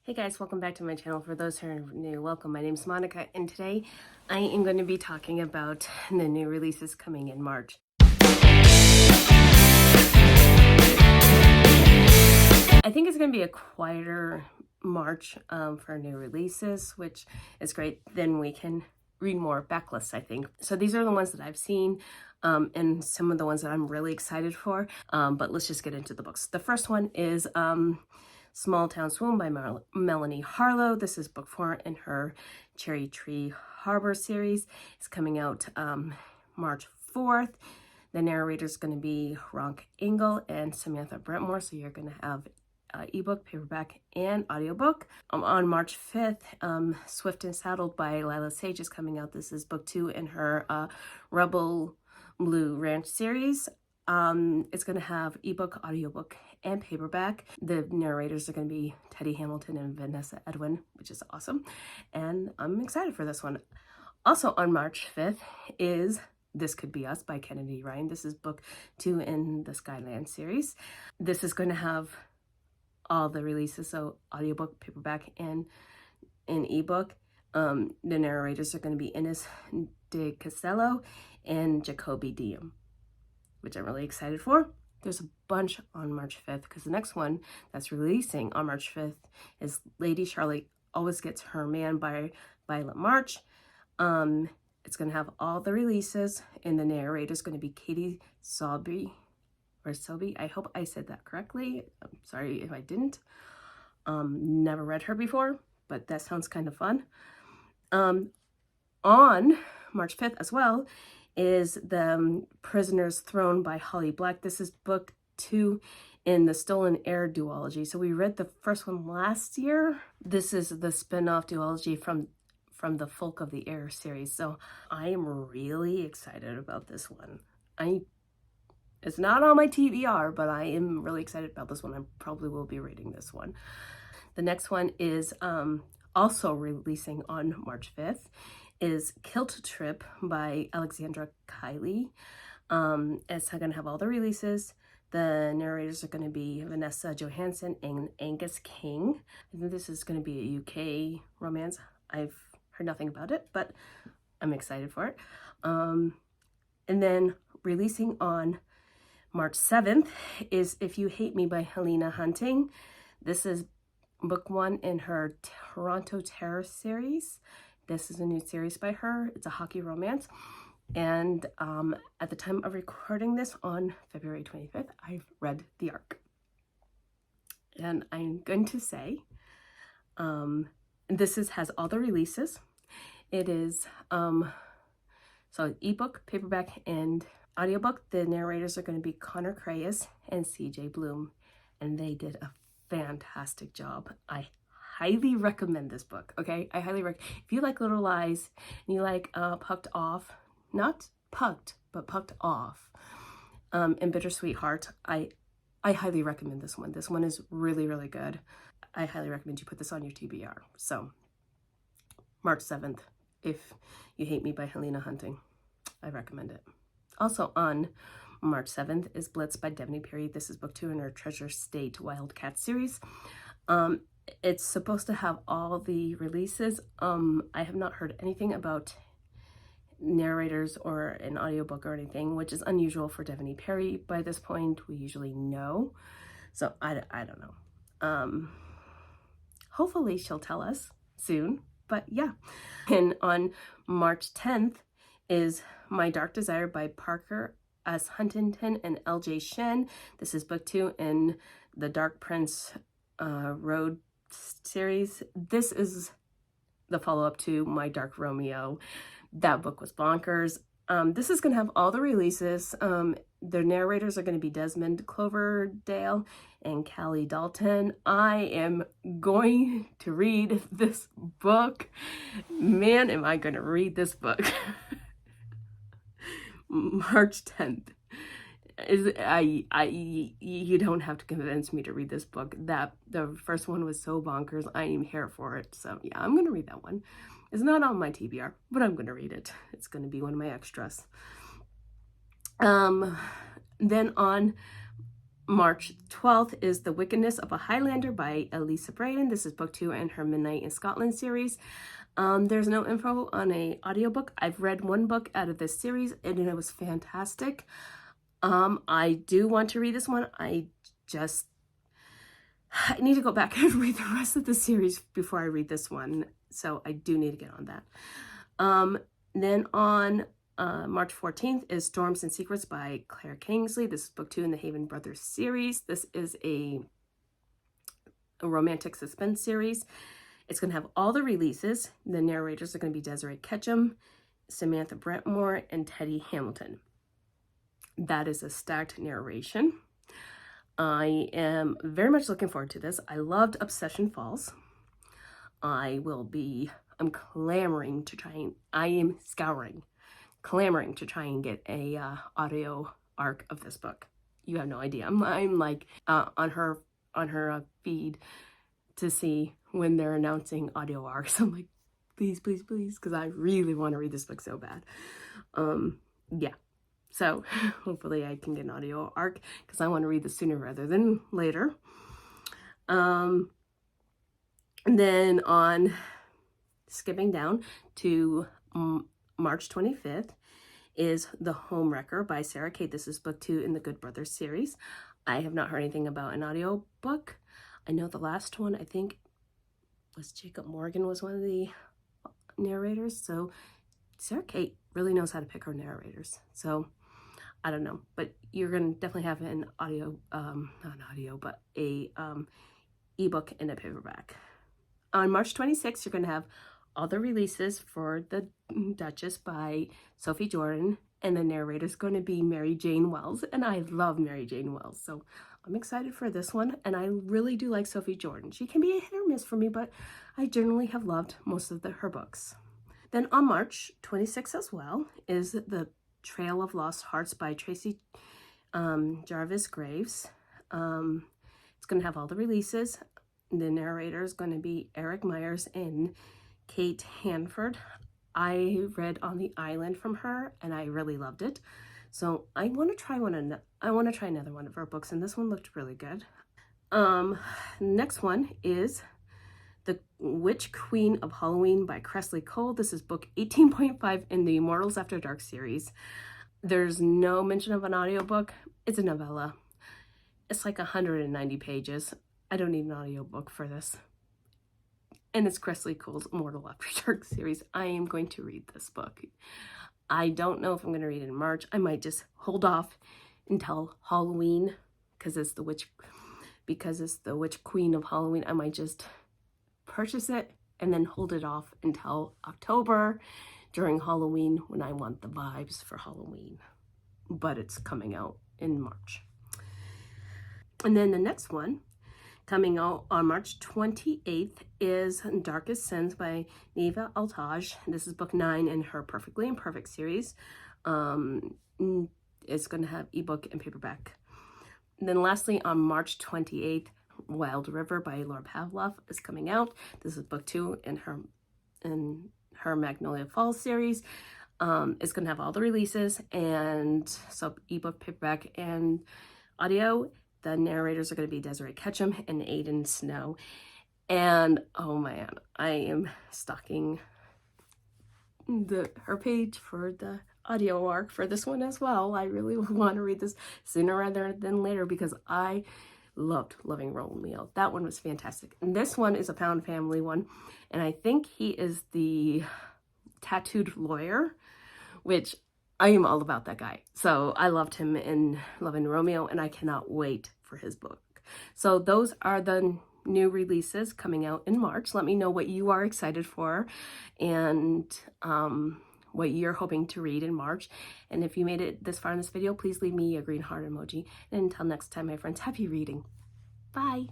Hey guys, welcome back to my channel. For those who are new, welcome. My name is Monica, and today I am going to be talking about the new releases coming in March. I think it's going to be a quieter March for new releases, which is great. Then we can read more backlists, I think. So these are the ones that I've seen and some of the ones that I'm really excited for. But let's just get into the books. The first one is Small Town Swoon by Melanie Harlow. This is book 4 in her Cherry Tree Harbor series. It's coming out March 4th. The narrator is going to be Ronk Engel and Samantha Brentmore. So you're going to have ebook, paperback, and audiobook. On March 5th, Swift and Saddled by Lila Sage is coming out. This is book 2 in her Rebel Blue Ranch series. It's going to have ebook, audiobook, and paperback. The narrators are going to be Teddy Hamilton and Vanessa Edwin, which is awesome. And I'm excited for this one. Also on March 5th is This Could Be Us by Kennedy Ryan. This is book 2 in the Skyland series. This is going to have all the releases, so audiobook, paperback, and an ebook. The narrators are going to be Ines de Castello and Jacoby Diem, which I'm really excited for. There's a bunch on March 5th because the next one that's releasing on March 5th is Lady Charlotte Always Gets Her Man by Violet March. It's going to have all the releases, and the narrator is going to be Katie Sobey. I hope I said that correctly. I'm sorry if I didn't. Never read her before, but that sounds kind of fun. On March 5th as well is The Prisoner's Throne by Holly Black. This is book 2 in the Stolen Heir duology. So we read the first one last year. This is the spin-off duology from the Folk of the Air series. So I am really excited about this one. It's not on my TBR, but I am really excited about this one. I probably will be reading this one. The next one is also releasing on March 5th is Kilt Trip by Alexandra Kiley. It's going to have all the releases. The narrators are going to be Vanessa Johansson and Angus King. I think this is going to be a UK romance. I've heard nothing about it, but I'm excited for it. And then releasing on March 7th is If You Hate Me by Helena Hunting. This is book 1 in her Toronto Terror series. This is a new series by her. It's a hockey romance. And at the time of recording this on February 25th, I've read The Ark. And I'm going to say, has all the releases. It is, so ebook, paperback, and audiobook. The narrators are going to be Connor Crayas and CJ Bloom, and they did a fantastic job. I highly recommend this book. Okay, I highly recommend. If you like Little Lies and you like Pucked Off, not Pucked, but Pucked Off, and Bittersweet Heart, I highly recommend this one. This one is really, really good. I highly recommend you put this on your TBR. So March 7th, If You Hate Me by Helena Hunting. I recommend it. Also on March 7th is Blitz by Devney Perry. This is book 2 in her Treasure State Wildcat series. It's supposed to have all the releases. I have not heard anything about narrators or an audiobook or anything, which is unusual for Devney Perry. By this point, we usually know. So I don't know. Hopefully she'll tell us soon. But yeah. And on March 10th is My Dark Desire by Parker S. Huntington and L.J. Shen. This is book 2 in the Dark Prince Road series. This is the follow-up to My Dark Romeo. That book was bonkers. This is going to have all the releases. The narrators are going to be Desmond Cloverdale and Callie Dalton. I am going to read this book. Man, am I going to read this book. March 10th. You don't have to convince me to read this book. The first one was so bonkers. I am here for it. So yeah, I'm going to read that one. It's not on my TBR, but I'm going to read it. It's going to be one of my extras. Then on March 12th is The Wickedness of a Highlander by Elisa Braden. This is book 2 in her Midnight in Scotland series. There's no info on a audiobook. I've read one book out of this series and it was fantastic. I do want to read this one. I need to go back and read the rest of the series before I read this one. So I do need to get on that. Then on March 14th is Storms and Secrets by Claire Kingsley. This is book 2 in the Haven Brothers series. This is a romantic suspense series. It's going to have all the releases. The narrators are going to be Desiree Ketchum, Samantha Brentmore, and Teddy Hamilton. That is a stacked narration. I am very much looking forward to this. I loved Obsession Falls. I'm clamoring to try and, clamoring to try and get a audio arc of this book. You have no idea. I'm like on her feed to see when they're announcing audio arcs. I'm like, please, please, please, because I really want to read this book so bad. Yeah. So hopefully I can get an audio arc because I want to read this sooner rather than later. And then on skipping down to March 25th is The Homewrecker by Sarah Kate. This is book 2 in the Good Brothers series. I have not heard anything about an audio book. I know the last one, I think, was Jacob Morgan was one of the narrators. So Sarah Kate really knows how to pick her narrators. So I don't know, but you're going to definitely have an audio, not an audio, but a ebook and a paperback. On March 26th, you're going to have all the releases for The Duchess by Sophie Jordan, and the narrator is going to be Mary Jane Wells, and I love Mary Jane Wells, so I'm excited for this one, and I really do like Sophie Jordan. She can be a hit or miss for me, but I generally have loved most of her books. Then on March 26th as well is The Trail of Lost Hearts by Tracy Jarvis Graves. It's going to have all the releases. The narrator is going to be Eric Myers and Kate Hanford. I read On the Island from her and I really loved it. So I want to try another one of her books, and this one looked really good. Next one is The Witch Queen of Halloween by Kresley Cole. This is book 18.5 in the Immortals After Dark series. There's no mention of an audiobook. It's a novella. It's like 190 pages. I don't need an audiobook for this. And it's Kresley Cole's Immortal After Dark series. I am going to read this book. I don't know if I'm going to read it in March. I might just hold off until Halloween because it's the Witch Queen of Halloween. I might just purchase it and then hold it off until October during Halloween when I want the vibes for Halloween. But it's coming out in March. And then the next one coming out on March 28th is Darkest Sins by Neva Altaj. This is book 9 in her Perfectly Imperfect series. It's going to have ebook and paperback. And then lastly, on March 28th, Wild River by Laura Pavlov is coming out. This is book 2 in her Magnolia Falls series. It's going to have all the releases, and so ebook, paperback, and audio. The narrators are going to be Desiree Ketchum and Aiden Snow. And oh man, I am stalking her page for the audio arc for this one as well. I really want to read this sooner rather than later because I loved Loving Romeo. That one was fantastic. And this one is a Pound Family one, and I think he is the tattooed lawyer, which I am all about that guy. So I loved him in Loving Romeo, and I cannot wait for his book. So those are the new releases coming out in March. Let me know what you are excited for and what you're hoping to read in March. And if you made it this far in this video, please leave me a green heart emoji. And until next time, my friends, happy reading. Bye.